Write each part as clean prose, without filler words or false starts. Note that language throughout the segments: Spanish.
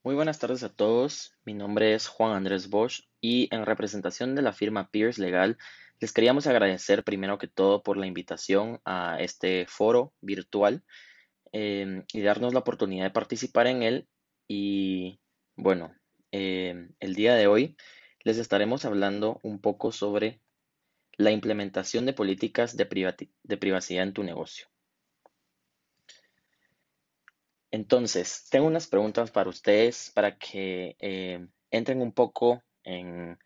Muy buenas tardes a todos. Mi nombre es Juan Andrés Bosch y en representación de la firma Pierce Legal les queríamos agradecer primero que todo por la invitación a este foro virtual y darnos la oportunidad de participar en él. Y bueno, el día de hoy les estaremos hablando un poco sobre la implementación de políticas de privacidad en tu negocio. Entonces, tengo unas preguntas para ustedes para que entren un poco en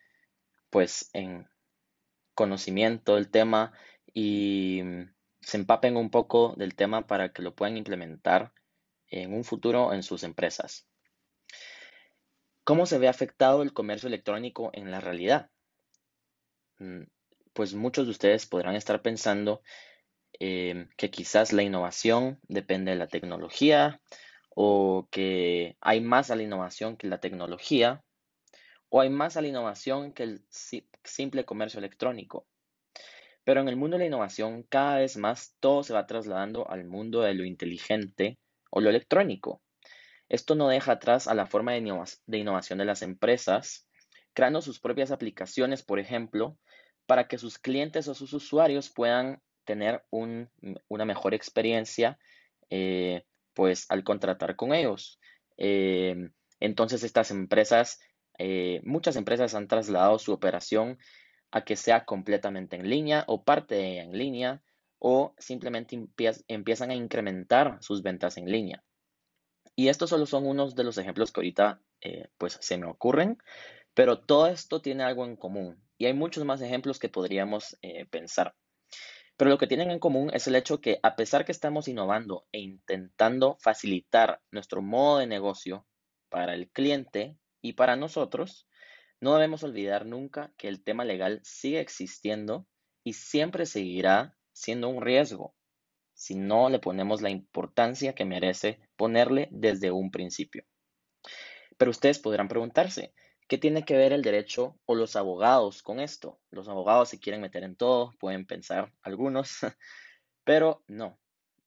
conocimiento del tema y se empapen un poco del tema para que lo puedan implementar en un futuro en sus empresas. ¿Cómo se ve afectado el comercio electrónico en la realidad? Mm, Pues muchos de ustedes podrán estar pensando que quizás la innovación depende de la tecnología o que hay más a la innovación que la tecnología o hay más a la innovación que el simple comercio electrónico. Pero en el mundo de la innovación, cada vez más todo se va trasladando al mundo de lo inteligente o lo electrónico. Esto no deja atrás a la forma de innovación de las empresas, creando sus propias aplicaciones, por ejemplo, para que sus clientes o sus usuarios puedan tener una mejor experiencia, eh, pues al contratar con ellos. Eh, entonces estas empresas, muchas empresas han trasladado su operación a que sea completamente en línea o parte de ella en línea o simplemente empiezan a incrementar sus ventas en línea. Y estos solo son unos de los ejemplos que ahorita pues se me ocurren, pero todo esto tiene algo en común y hay muchos más ejemplos que podríamos pensar. Pero lo que tienen en común es el hecho que a pesar que estamos innovando e intentando facilitar nuestro modo de negocio para el cliente y para nosotros, no debemos olvidar nunca que el tema legal sigue existiendo y siempre seguirá siendo un riesgo si no le ponemos la importancia que merece ponerle desde un principio. Pero ustedes podrán preguntarse, ¿qué tiene que ver el derecho o los abogados con esto? Los abogados se quieren meter en todo, pueden pensar algunos, pero no.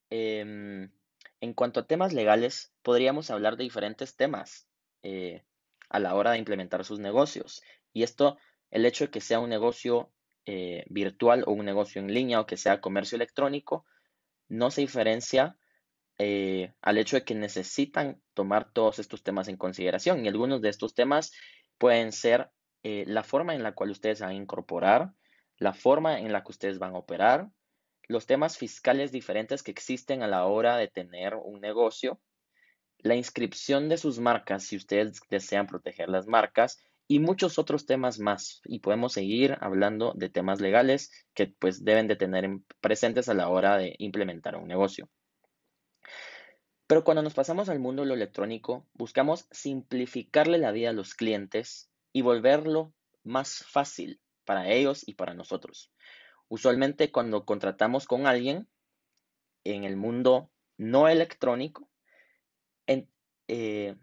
Em, en cuanto a temas legales, podríamos hablar de diferentes temas eh, a la hora de implementar sus negocios. Y esto, el hecho de que sea un negocio virtual o un negocio en línea o que sea comercio electrónico, no se diferencia al hecho de que necesitan tomar todos estos temas en consideración. Y algunos de estos temas pueden ser la forma en la cual ustedes van a incorporar, la forma en la que ustedes van a operar, los temas fiscales diferentes que existen a la hora de tener un negocio, la inscripción de sus marcas si ustedes desean proteger las marcas y muchos otros temas más. Y podemos seguir hablando de temas legales que pues deben de tener presentes a la hora de implementar un negocio. Pero cuando nos pasamos al mundo de lo electrónico, buscamos simplificarle la vida a los clientes y volverlo más fácil para ellos y para nosotros. Usualmente cuando contratamos con alguien en el mundo no electrónico, en-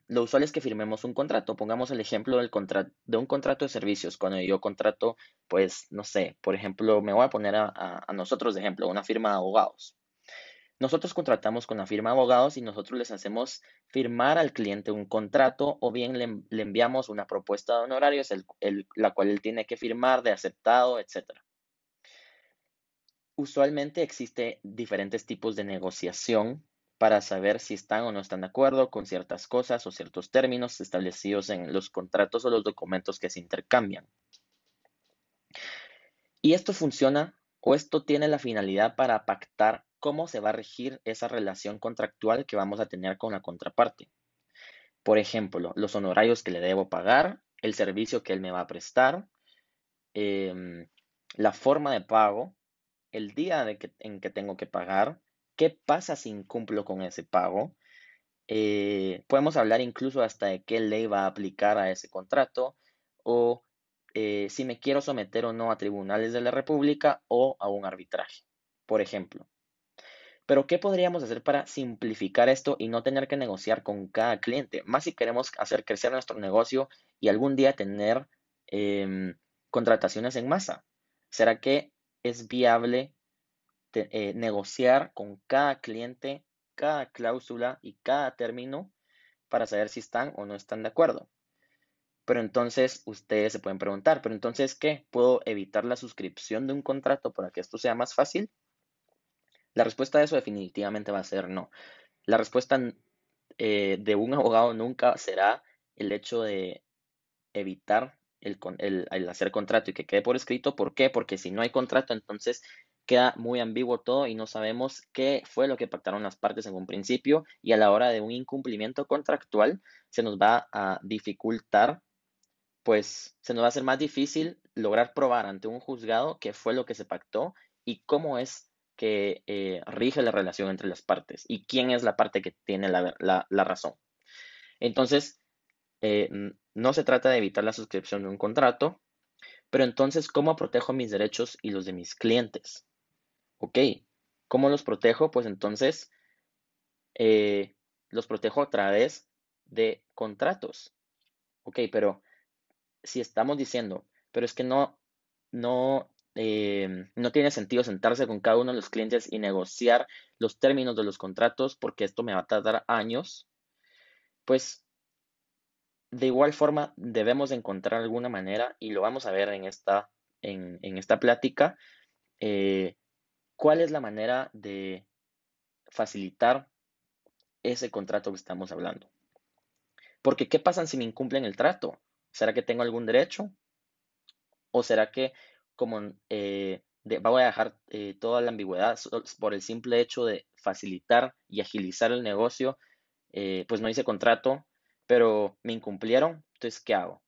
lo usual es que firmemos un contrato. Pongamos el ejemplo de un contrato de servicios. Cuando yo contrato, pues, no sé, por ejemplo, me voy a poner a nosotros de ejemplo, una firma de abogados. Nosotros contratamos con la firma de abogados y nosotros les hacemos firmar al cliente un contrato o bien le enviamos una propuesta de honorarios, la cual él tiene que firmar de aceptado, etcétera. Usualmente existe diferentes tipos de negociación para saber si están o no están de acuerdo con ciertas cosas o ciertos términos establecidos en los contratos o los documentos que se intercambian. Y esto funciona o esto tiene la finalidad para pactar cómo se va a regir esa relación contractual que vamos a tener con la contraparte. Por ejemplo, los honorarios que le debo pagar, el servicio que él me va a prestar, em, la forma de pago, el día en que tengo que pagar, qué pasa si incumplo con ese pago. Podemos hablar incluso hasta de qué ley va a aplicar a ese contrato o si me quiero someter o no a tribunales de la República o a un arbitraje, por ejemplo. Pero ¿qué podríamos hacer para simplificar esto y no tener que negociar con cada cliente? Más si queremos hacer crecer nuestro negocio y algún día tener contrataciones en masa. ¿Será que es viable negociar con cada cliente, cada cláusula y cada término para saber si están o no están de acuerdo. Pero entonces ustedes se pueden preguntar, pero entonces, ¿qué? ¿Puedo evitar la suscripción de un contrato para que esto sea más fácil? La respuesta a eso definitivamente va a ser no. La respuesta de un abogado nunca será el hecho de evitar el hacer contrato y que quede por escrito. ¿Por qué? Porque si no hay contrato, entonces queda muy ambiguo todo y no sabemos qué fue lo que pactaron las partes en un principio, y a la hora de un incumplimiento contractual se nos va a dificultar, pues se nos va a hacer más difícil lograr probar ante un juzgado qué fue lo que se pactó y cómo es que rige la relación entre las partes y quién es la parte que tiene la razón. Entonces, no se trata de evitar la suscripción de un contrato, pero entonces, ¿cómo protejo mis derechos y los de mis clientes? Ok, ¿cómo los protejo? Pues entonces, eh, los protejo a través de contratos. Ok, pero si estamos diciendo, pero es que no tiene sentido sentarse con cada uno de los clientes y negociar los términos de los contratos porque esto me va a tardar años, pues de igual forma debemos de encontrar alguna manera, y lo vamos a ver en esta plática, eh, cuál es la manera de facilitar ese contrato que estamos hablando. Porque, ¿qué pasa si me incumplen el trato? ¿Será que tengo algún derecho? ¿O será que como voy a dejar toda la ambigüedad por el simple hecho de facilitar y agilizar el negocio? Pues no hice contrato, pero me incumplieron, entonces, ¿qué hago?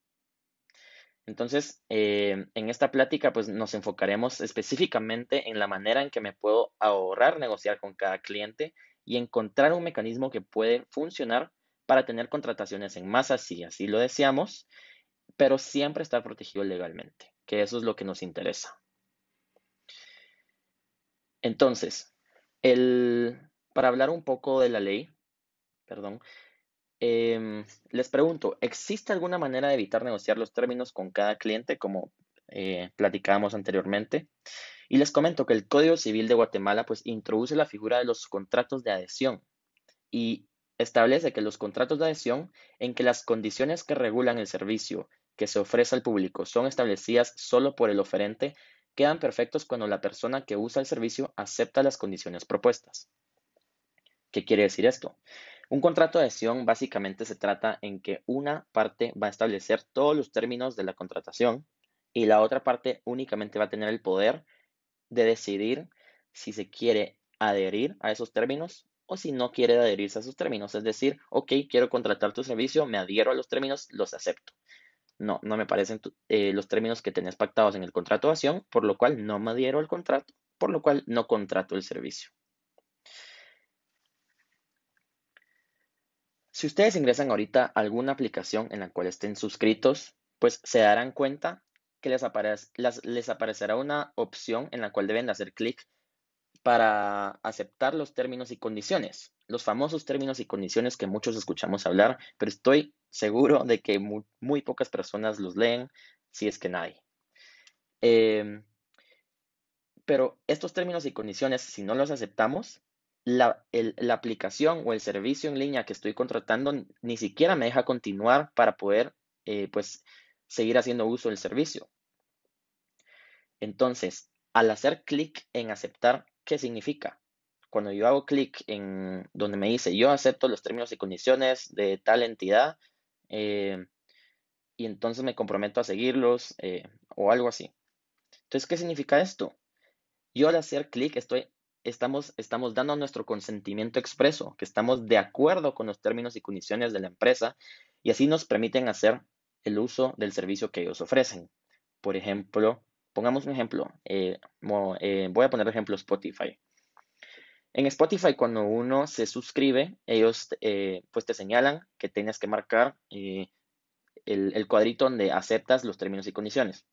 Entonces, en esta plática, pues nos enfocaremos específicamente en la manera en que me puedo ahorrar negociar con cada cliente y encontrar un mecanismo que puede funcionar para tener contrataciones en masa si así lo deseamos, pero siempre estar protegido legalmente, que eso es lo que nos interesa. Entonces, para hablar un poco de la ley, perdón, les pregunto, ¿existe alguna manera de evitar negociar los términos con cada cliente, como platicábamos anteriormente? Y les comento que el Código Civil de Guatemala pues introduce la figura de los contratos de adhesión y establece que los contratos de adhesión, en que las condiciones que regulan el servicio que se ofrece al público son establecidas solo por el oferente, quedan perfectos cuando la persona que usa el servicio acepta las condiciones propuestas. ¿Qué quiere decir esto? Un contrato de adhesión básicamente se trata en que una parte va a establecer todos los términos de la contratación y la otra parte únicamente va a tener el poder de decidir si se quiere adherir a esos términos o si no quiere adherirse a esos términos. Es decir, ok, quiero contratar tu servicio, me adhiero a los términos, los acepto. No, no me parecen los términos que tenés pactados en el contrato de adhesión, por lo cual no me adhiero al contrato, por lo cual no contrato el servicio. Si ustedes ingresan ahorita a alguna aplicación en la cual estén suscritos, pues se darán cuenta que les aparecerá una opción en la cual deben de hacer clic para aceptar los términos y condiciones, los famosos términos y condiciones que muchos escuchamos hablar, pero estoy seguro de que muy pocas personas los leen, si es que nadie. Em, pero estos términos y condiciones, si no los aceptamos, la aplicación o el servicio en línea que estoy contratando ni siquiera me deja continuar para poder, pues, seguir haciendo uso del servicio. Entonces, al hacer clic en aceptar, ¿qué significa? Cuando yo hago clic en donde me dice yo acepto los términos y condiciones de tal entidad, eh, y entonces me comprometo a seguirlos, o algo así. Entonces, ¿qué significa esto? Yo al hacer clic estamos dando nuestro consentimiento expreso, que estamos de acuerdo con los términos y condiciones de la empresa, y así nos permiten hacer el uso del servicio que ellos ofrecen. Por ejemplo, pongamos un ejemplo, voy a poner ejemplo Spotify. En Spotify, cuando uno se suscribe, ellos pues te señalan que tienes que marcar el cuadrito donde aceptas los términos y condiciones.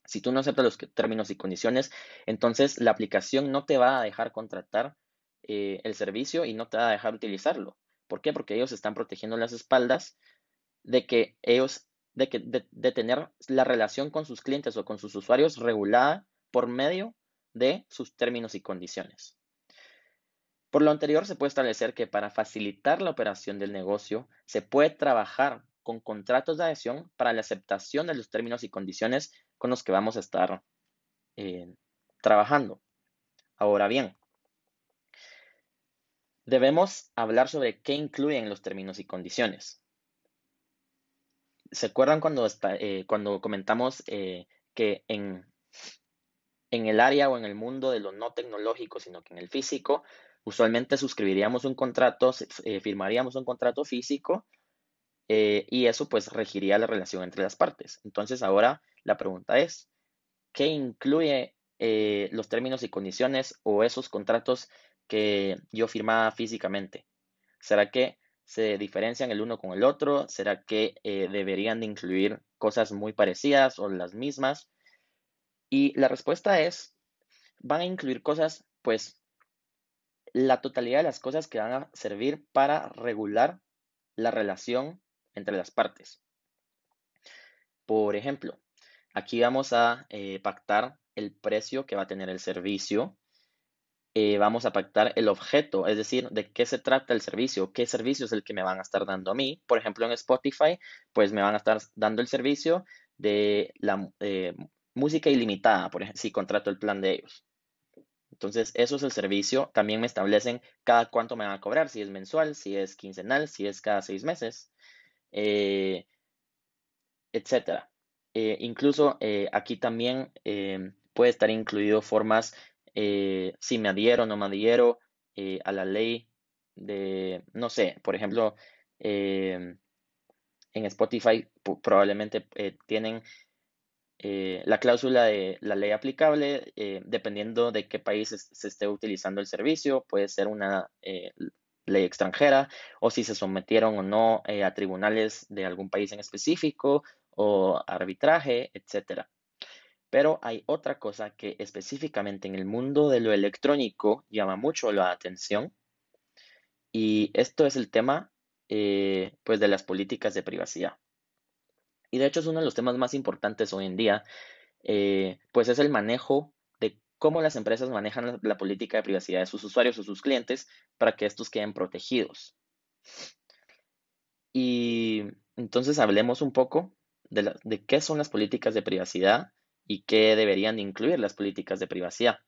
Si tú no aceptas los términos y condiciones, entonces la aplicación no te va a dejar contratar el servicio y no te va a dejar utilizarlo. ¿Por qué? Porque ellos están protegiendo las espaldas de que de tener la relación con sus clientes o con sus usuarios regulada por medio de sus términos y condiciones. Por lo anterior, se puede establecer que para facilitar la operación del negocio, se puede trabajar con contratos de adhesión para la aceptación de los términos y condiciones con los que vamos a estar eh, trabajando. Ahora bien, debemos hablar sobre qué incluyen los términos y condiciones. ¿Se acuerdan cuando comentamos que en el área o en el mundo de lo no tecnológico, sino que en el físico, usualmente suscribiríamos un contrato, firmaríamos un contrato físico y eso pues regiría la relación entre las partes? Entonces ahora la pregunta es, ¿qué incluye los términos y condiciones o esos contratos que yo firmaba físicamente? ¿Será que se diferencian el uno con el otro? ¿Será que deberían de incluir cosas muy parecidas o las mismas? Y la respuesta es, van a incluir cosas, pues la totalidad de las cosas que van a servir para regular la relación entre las partes. Por ejemplo, aquí vamos a pactar el precio que va a tener el servicio. Vamos a pactar el objeto, es decir, de qué se trata el servicio, qué servicio es el que me van a estar dando a mí. Por ejemplo, en Spotify, pues me van a estar dando el servicio de la música ilimitada, por ejemplo, si contrato el plan de ellos. Entonces, eso es el servicio. También me establecen cada cuánto me van a cobrar, si es mensual, si es quincenal, si es cada 6 meses, eh, etcétera. Incluso aquí también puede estar incluido formas, si me adhiero o no me adhiero a la ley de, no sé, por ejemplo, eh, en Spotify probablemente tienen la cláusula de la ley aplicable, dependiendo de qué país se esté utilizando el servicio, puede ser una ley extranjera o si se sometieron o no a tribunales de algún país en específico o arbitraje, etcétera. Pero hay otra cosa que específicamente en el mundo de lo electrónico llama mucho la atención y esto es el tema pues de las políticas de privacidad. Y de hecho es uno de los temas más importantes hoy en día, pues es el manejo de cómo las empresas manejan la política de privacidad de sus usuarios o sus clientes para que estos queden protegidos. Y entonces hablemos un poco de qué son las políticas de privacidad y qué deberían de incluir las políticas de privacidad.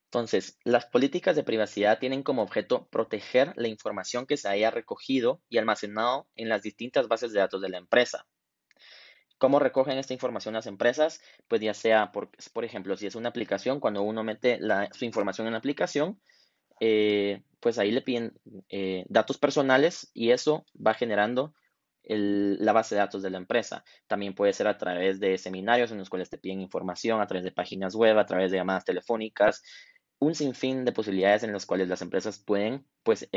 Entonces, las políticas de privacidad tienen como objeto proteger la información que se haya recogido y almacenado en las distintas bases de datos de la empresa. ¿Cómo recogen esta información las empresas? Pues ya sea, por ejemplo, si es una aplicación, cuando uno mete su información en la aplicación, pues ahí le piden datos personales y eso va generando la base de datos de la empresa. También puede ser a través de seminarios en los cuales te piden información, a través de páginas web, a través de llamadas telefónicas, un sinfín de posibilidades en las cuales las empresas pueden pues,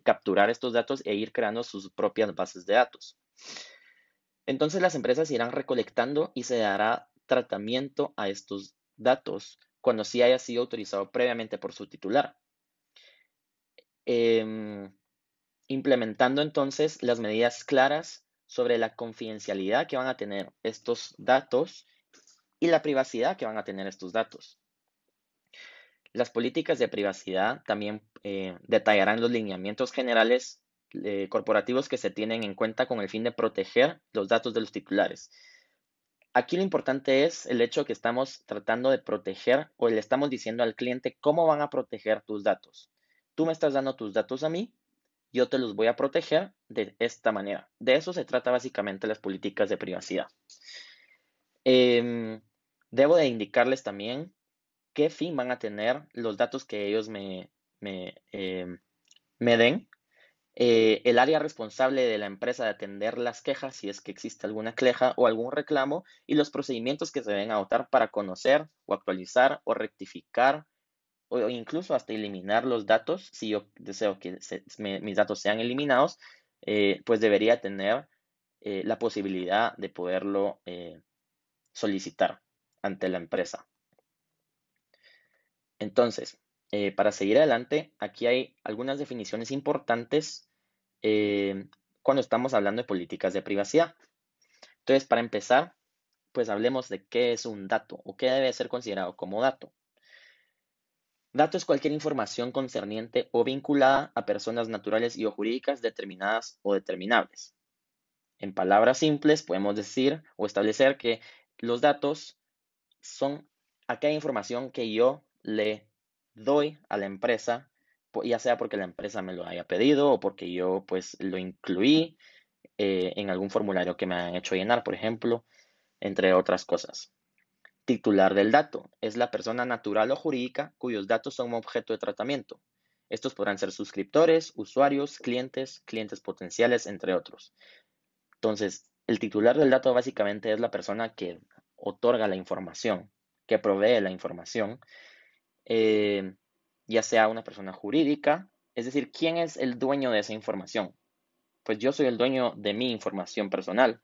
capturar estos datos e ir creando sus propias bases de datos. Entonces las empresas irán recolectando y se dará tratamiento a estos datos cuando sí haya sido autorizado previamente por su titular. Em, Implementando entonces las medidas claras sobre la confidencialidad que van a tener estos datos y la privacidad que van a tener estos datos. Las políticas de privacidad también detallarán los lineamientos generales corporativos que se tienen en cuenta con el fin de proteger los datos de los titulares. Aquí lo importante es el hecho que estamos tratando de proteger o le estamos diciendo al cliente cómo van a proteger tus datos. Tú me estás dando tus datos a mí, yo te los voy a proteger de esta manera. De eso se trata básicamente las políticas de privacidad. Em, Debo de indicarles también qué fin van a tener los datos que ellos me den. El área responsable de la empresa de atender las quejas, si es que existe alguna queja o algún reclamo, y los procedimientos que se deben adoptar para conocer o actualizar o rectificar o incluso hasta eliminar los datos. Si yo deseo que mis datos sean eliminados, pues debería tener la posibilidad de poderlo solicitar ante la empresa. Entonces, para seguir adelante, aquí hay algunas definiciones importantes eh, cuando estamos hablando de políticas de privacidad. Entonces, para empezar, pues hablemos de qué es un dato o qué debe ser considerado como dato. Dato es cualquier información concerniente o vinculada a personas naturales y o jurídicas determinadas o determinables. En palabras simples, podemos decir o establecer que los datos son aquella información que yo le doy a la empresa, ya sea porque la empresa me lo haya pedido o porque yo pues lo incluí en algún formulario que me han hecho llenar, por ejemplo, entre otras cosas. Titular del dato es la persona natural o jurídica cuyos datos son objeto de tratamiento. Estos podrán ser suscriptores, usuarios, clientes, clientes potenciales, entre otros. Entonces, el titular del dato básicamente es la persona que otorga la información, que provee la información, eh, ya sea una persona jurídica, es decir, ¿quién es el dueño de esa información? Pues yo soy el dueño de mi información personal.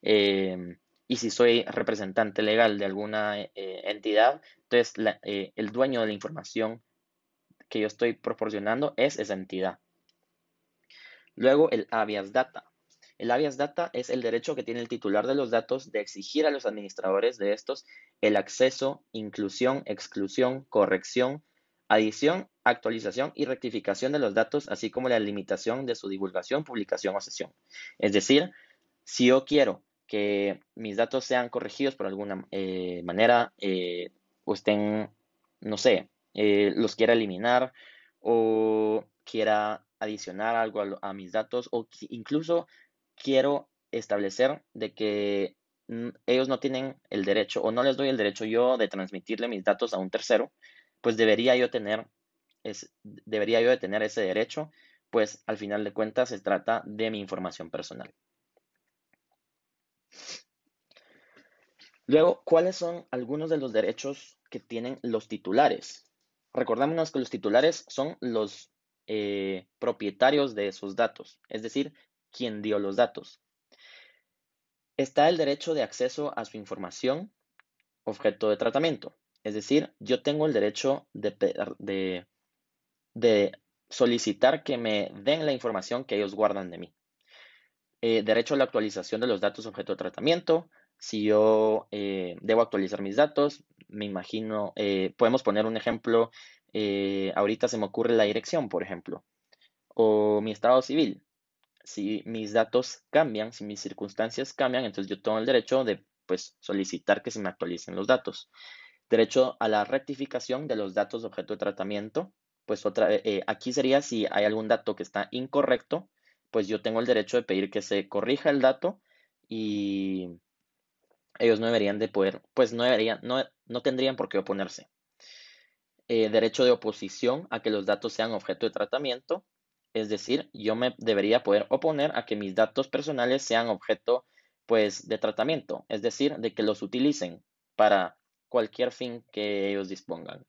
eh, y si soy representante legal de alguna entidad, entonces el dueño de la información que yo estoy proporcionando es esa entidad. Luego, el habeas data. El habeas data es el derecho que tiene el titular de los datos de exigir a los administradores de estos el acceso, inclusión, exclusión, corrección, adición, actualización y rectificación de los datos, así como la limitación de su divulgación, publicación o cesión. Es decir, si yo quiero que mis datos sean corregidos por alguna manera, o estén, no sé, los quiera eliminar o quiera adicionar algo a mis datos o incluso quiero establecer de que ellos no tienen el derecho o no les doy el derecho yo de transmitirle mis datos a un tercero, pues debería yo de tener ese derecho, pues al final de cuentas se trata de mi información personal. Luego, ¿cuáles son algunos de los derechos que tienen los titulares? Recordémonos que los titulares son los propietarios de esos datos, es decir, quien dio los datos. Está el derecho de acceso a su información, objeto de tratamiento. Es decir, yo tengo el derecho de solicitar que me den la información que ellos guardan de mí. Derecho a la actualización de los datos objeto de tratamiento. Si yo debo actualizar mis datos, me imagino, podemos poner un ejemplo, ahorita se me ocurre la dirección, por ejemplo, o mi estado civil. Si mis datos cambian, si mis circunstancias cambian, entonces yo tengo el derecho de pues, solicitar que se me actualicen los datos. Derecho a la rectificación de los datos objeto de tratamiento. Pues aquí sería si hay algún dato que está incorrecto, pues yo tengo el derecho de pedir que se corrija el dato y ellos no deberían de poder, pues no tendrían por qué oponerse. Derecho de oposición a que los datos sean objeto de tratamiento, es decir, yo me debería poder oponer a que mis datos personales sean objeto, pues, de tratamiento, es decir, de que los utilicen para cualquier fin que ellos dispongan.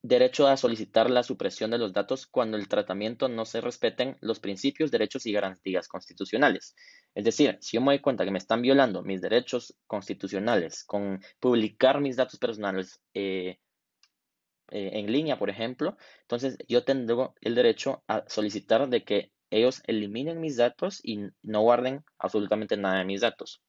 Derecho a solicitar la supresión de los datos cuando el tratamiento no se respeten los principios, derechos y garantías constitucionales. Es decir, si yo me doy cuenta que me están violando mis derechos constitucionales con publicar mis datos personales en línea, por ejemplo, entonces yo tengo el derecho a solicitar de que ellos eliminen mis datos y no guarden absolutamente nada de mis datos.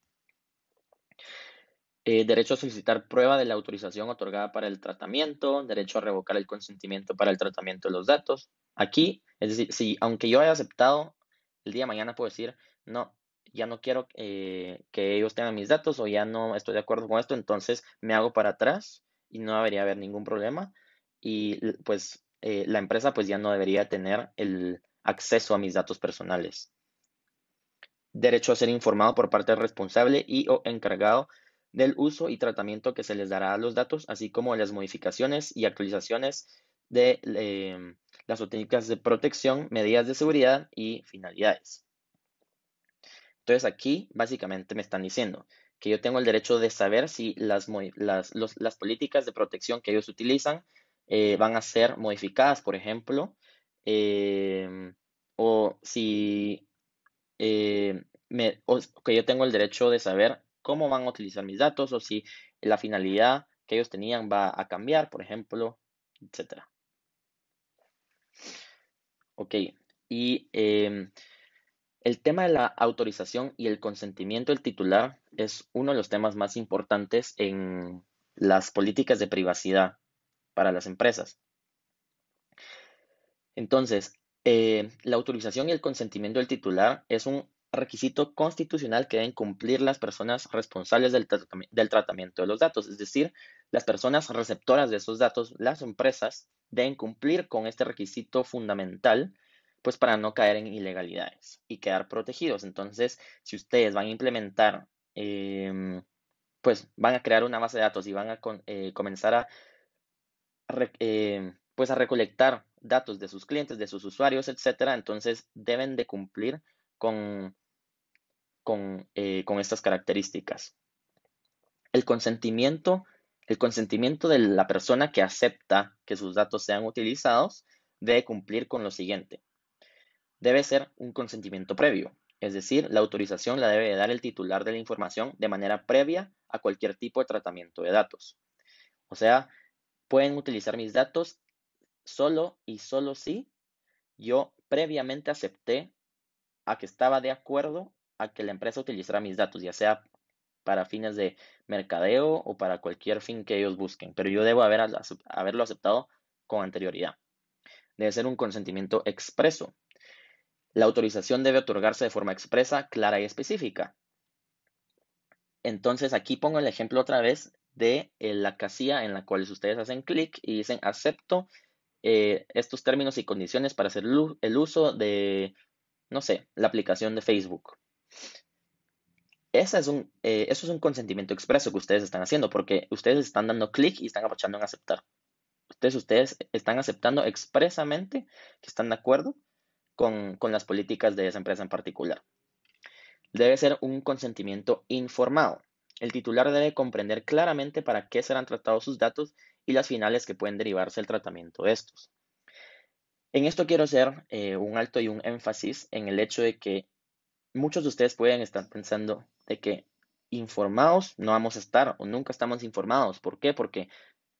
Derecho a solicitar prueba de la autorización otorgada para el tratamiento, derecho a revocar el consentimiento para el tratamiento de los datos. Aquí, es decir, si aunque yo haya aceptado, el día de mañana puedo decir, no, ya no quiero que ellos tengan mis datos o ya no estoy de acuerdo con esto, entonces me hago para atrás y no debería haber ningún problema y pues la empresa pues ya no debería tener el acceso a mis datos personales. Derecho a ser informado por parte del responsable y o encargado del uso y tratamiento que se les dará a los datos, así como las modificaciones y actualizaciones de las técnicas de protección, medidas de seguridad y finalidades. Entonces aquí básicamente me están diciendo que yo tengo el derecho de saber si las políticas de protección que ellos utilizan van a ser modificadas, por ejemplo, o si que yo tengo el derecho de saber cómo van a utilizar mis datos o si la finalidad que ellos tenían va a cambiar, por ejemplo, etcétera. Ok, y el tema de la autorización y el consentimiento del titular es uno de los temas más importantes en las políticas de privacidad, para las empresas. Entonces, la autorización y el consentimiento del titular es un requisito constitucional que deben cumplir las personas responsables del tratamiento de los datos, es decir, las personas receptoras de esos datos, las empresas, deben cumplir con este requisito fundamental, pues para no caer en ilegalidades y quedar protegidos. Entonces, si ustedes van a implementar, pues van a crear una base de datos y van a comenzar a pues a recolectar datos de sus clientes, de sus usuarios, etcétera, entonces deben de cumplir con, con estas características. El consentimiento, el consentimiento de la persona que acepta que sus datos sean utilizados debe cumplir con lo siguiente. Debe ser un consentimiento previo, es decir, la autorización la debe dar el titular de la información de manera previa a cualquier tipo de tratamiento de datos. O sea, pueden utilizar mis datos solo y solo si yo previamente acepté a que estaba de acuerdo a que la empresa utilizara mis datos, ya sea para fines de mercadeo o para cualquier fin que ellos busquen, pero yo debo haberlo aceptado con anterioridad. Debe ser un consentimiento expreso. La autorización debe otorgarse de forma expresa, clara y específica. Entonces aquí pongo el ejemplo otra vez de la casilla en la cual ustedes hacen clic y dicen acepto estos términos y condiciones para hacer el uso de, no sé, la aplicación de Facebook. Eso es un consentimiento expreso que ustedes están haciendo porque ustedes están dando clic y están apachando en aceptar. Ustedes están aceptando expresamente que están de acuerdo con las políticas de esa empresa en particular. Debe ser un consentimiento informado. El titular debe comprender claramente para qué serán tratados sus datos y las finales que pueden derivarse del tratamiento de estos. En esto quiero hacer un alto y un énfasis en el hecho de que muchos de ustedes pueden estar pensando de que informados no vamos a estar o nunca estamos informados. ¿Por qué? Porque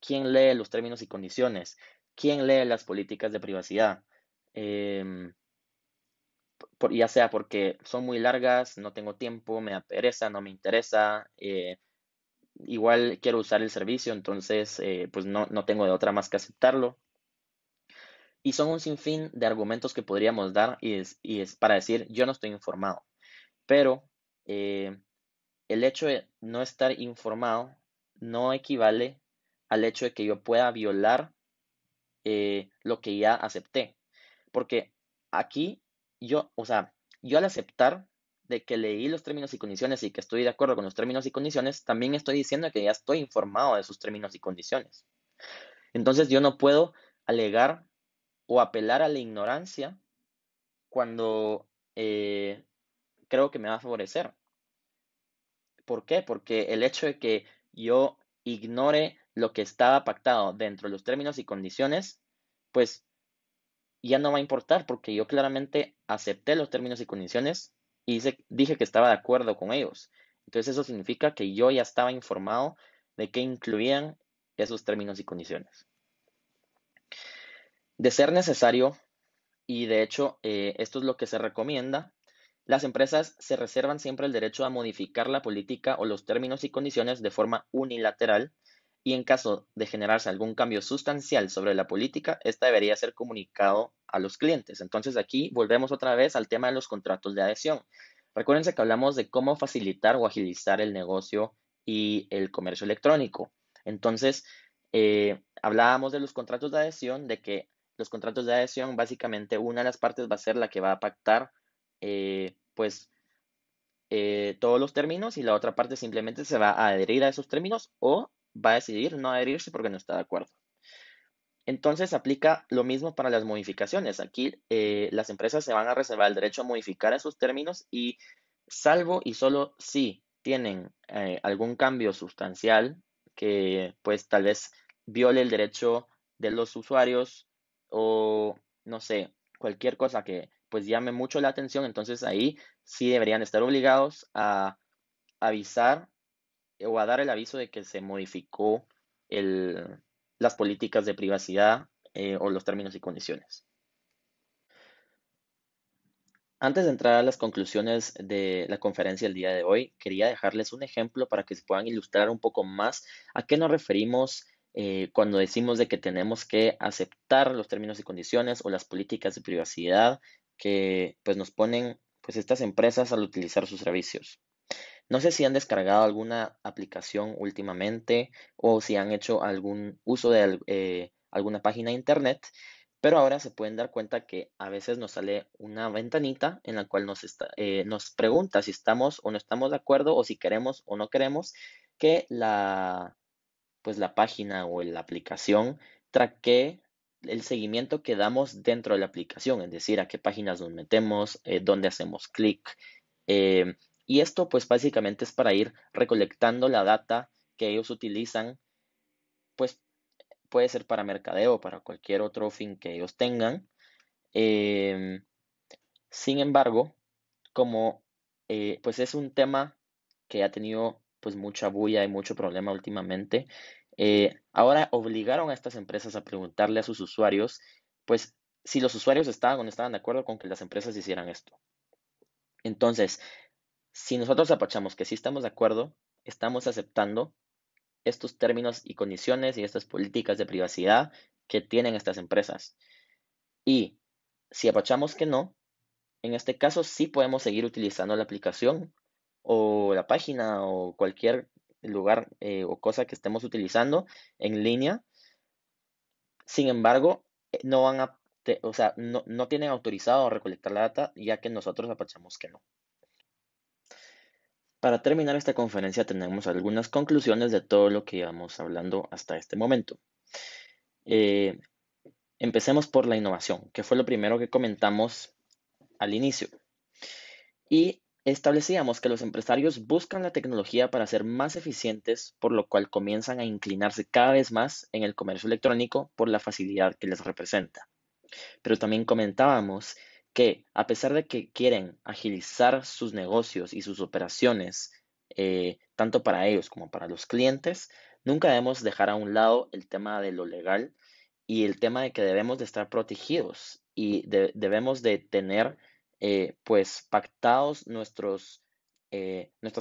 ¿quién lee los términos y condiciones? ¿Quién lee las políticas de privacidad? Em, ya sea porque son muy largas, no tengo tiempo, me da pereza, no me interesa, igual quiero usar el servicio, entonces pues no tengo de otra más que aceptarlo. Y son un sinfín de argumentos que podríamos dar y es para decir yo no estoy informado. Pero el hecho de no estar informado no equivale al hecho de que yo pueda violar lo que ya acepté. Porque aquí o sea, yo al aceptar de que leí los términos y condiciones y que estoy de acuerdo con los términos y condiciones, también estoy diciendo que ya estoy informado de esos términos y condiciones. Entonces yo no puedo alegar o apelar a la ignorancia cuando creo que me va a favorecer. ¿Por qué? Porque el hecho de que yo ignore lo que estaba pactado dentro de los términos y condiciones, pues ya no va a importar porque yo claramente acepté los términos y condiciones y dije que estaba de acuerdo con ellos. Entonces eso significa que yo ya estaba informado de qué incluían esos términos y condiciones. De ser necesario, y de hecho esto es lo que se recomienda, las empresas se reservan siempre el derecho a modificar la política o los términos y condiciones de forma unilateral y en caso de generarse algún cambio sustancial sobre la política, esta debería ser comunicado a los clientes. Entonces aquí volvemos otra vez al tema de los contratos de adhesión. Recuérdense que hablamos de cómo facilitar o agilizar el negocio y el comercio electrónico. Entonces, hablábamos de los contratos de adhesión, de que los contratos de adhesión, básicamente una de las partes va a ser la que va a pactar pues todos los términos y la otra parte simplemente se va a adherir a esos términos o va a decidir no adherirse porque no está de acuerdo. Entonces aplica lo mismo para las modificaciones. Aquí las empresas se van a reservar el derecho a modificar esos términos y salvo y solo si tienen algún cambio sustancial que pues tal vez viole el derecho de los usuarios o no sé, cualquier cosa que pues llame mucho la atención, entonces ahí sí deberían estar obligados a avisar o a dar el aviso de que se modificó el, las políticas de privacidad o los términos y condiciones. Antes de entrar a las conclusiones de la conferencia del día de hoy, quería dejarles un ejemplo para que se puedan ilustrar un poco más a qué nos referimos cuando decimos de que tenemos que aceptar los términos y condiciones o las políticas de privacidad que pues nos ponen pues estas empresas al utilizar sus servicios. No sé si han descargado alguna aplicación últimamente o si han hecho algún uso de alguna página de internet, pero ahora se pueden dar cuenta que a veces nos sale una ventanita en la cual nos pregunta si estamos o no estamos de acuerdo o si queremos o no queremos que pues la página o la aplicación traquee el seguimiento que damos dentro de la aplicación, es decir, a qué páginas nos metemos, dónde hacemos clic. eh, y esto pues básicamente es para ir recolectando la data que ellos utilizan, pues puede ser para mercadeo o para cualquier otro fin que ellos tengan. Em, Sin embargo, como pues es un tema que ha tenido pues mucha bulla y mucho problema últimamente, ahora obligaron a estas empresas a preguntarle a sus usuarios, pues si los usuarios estaban o no estaban de acuerdo con que las empresas hicieran esto. Entonces, si nosotros apachamos que sí estamos de acuerdo, estamos aceptando estos términos y condiciones y estas políticas de privacidad que tienen estas empresas. Y si apachamos que no, en este caso sí podemos seguir utilizando la aplicación o la página o cualquier lugar o cosa que estemos utilizando en línea. Sin embargo, no van a, o sea, no tienen autorizado recolectar la data ya que nosotros apachamos que no. Para terminar esta conferencia tenemos algunas conclusiones de todo lo que íbamos hablando hasta este momento. Eh, Empecemos por la innovación, que fue lo primero que comentamos al inicio. Y establecíamos que los empresarios buscan la tecnología para ser más eficientes, por lo cual comienzan a inclinarse cada vez más en el comercio electrónico por la facilidad que les representa. Pero también comentábamos que a pesar de que quieren agilizar sus negocios y sus operaciones, tanto para ellos como para los clientes, nunca debemos dejar a un lado el tema de lo legal y el tema de que debemos de estar protegidos y debemos de tener pues pactados nuestras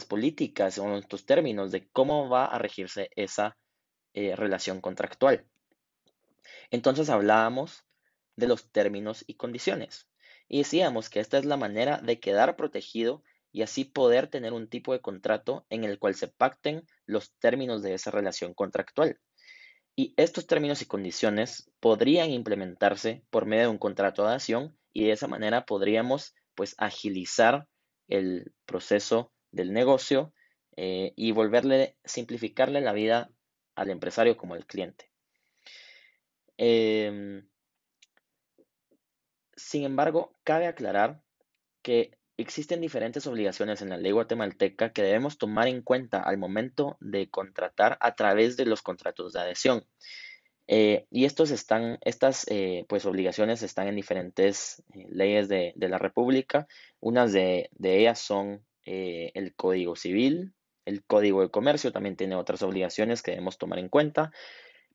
políticas o nuestros términos de cómo va a regirse esa relación contractual. Entonces hablábamos de los términos y condiciones y decíamos que esta es la manera de quedar protegido y así poder tener un tipo de contrato en el cual se pacten los términos de esa relación contractual. Y estos términos y condiciones podrían implementarse por medio de un contrato de adhesión y de esa manera podríamos pues agilizar el proceso del negocio y simplificarle la vida al empresario como al cliente. Em, Sin embargo, cabe aclarar que existen diferentes obligaciones en la ley guatemalteca que debemos tomar en cuenta al momento de contratar a través de los contratos de adhesión. Y estas pues obligaciones están en diferentes leyes de la República. Unas de ellas son el Código Civil, el Código de Comercio también tiene otras obligaciones que debemos tomar en cuenta,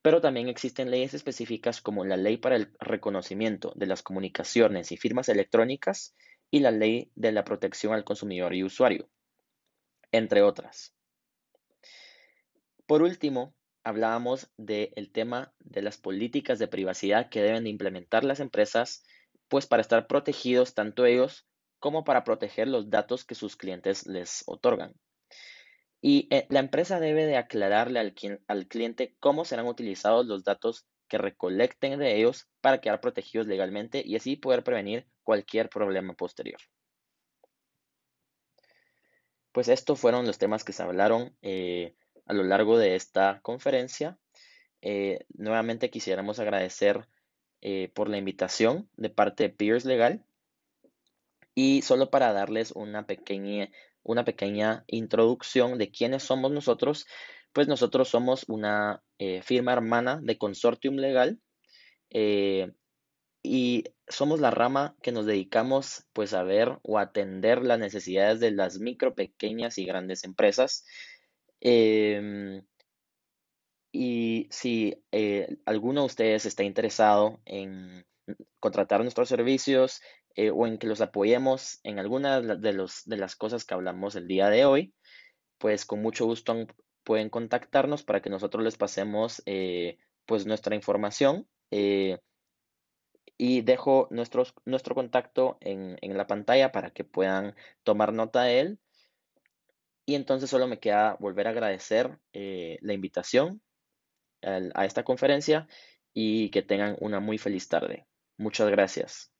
pero también existen leyes específicas como la Ley para el Reconocimiento de las Comunicaciones y Firmas Electrónicas y la Ley de la Protección al Consumidor y Usuario, entre otras. Por último, hablábamos del tema de las políticas de privacidad que deben de implementar las empresas, pues para estar protegidos tanto ellos como para proteger los datos que sus clientes les otorgan. Y la empresa debe de aclararle al cliente cómo serán utilizados los datos que recolecten de ellos para quedar protegidos legalmente y así poder prevenir cualquier problema posterior. Pues estos fueron los temas que se hablaron a lo largo de esta conferencia. Nuevamente quisiéramos agradecer por la invitación de parte de Peers Legal y solo para darles una pequeña introducción de quiénes somos nosotros, pues nosotros somos una firma hermana de Consortium Legal eh, y somos la rama que nos dedicamos pues a ver o a atender las necesidades de las micro, pequeñas y grandes empresas. Em, y si alguno de ustedes está interesado en contratar nuestros servicios o en que los apoyemos en alguna de las cosas que hablamos el día de hoy, pues con mucho gusto pueden contactarnos para que nosotros les pasemos pues nuestra información. Y dejo nuestro contacto en la pantalla para que puedan tomar nota de él. Y entonces solo me queda volver a agradecer la invitación a esta conferencia y que tengan una muy feliz tarde. Muchas gracias.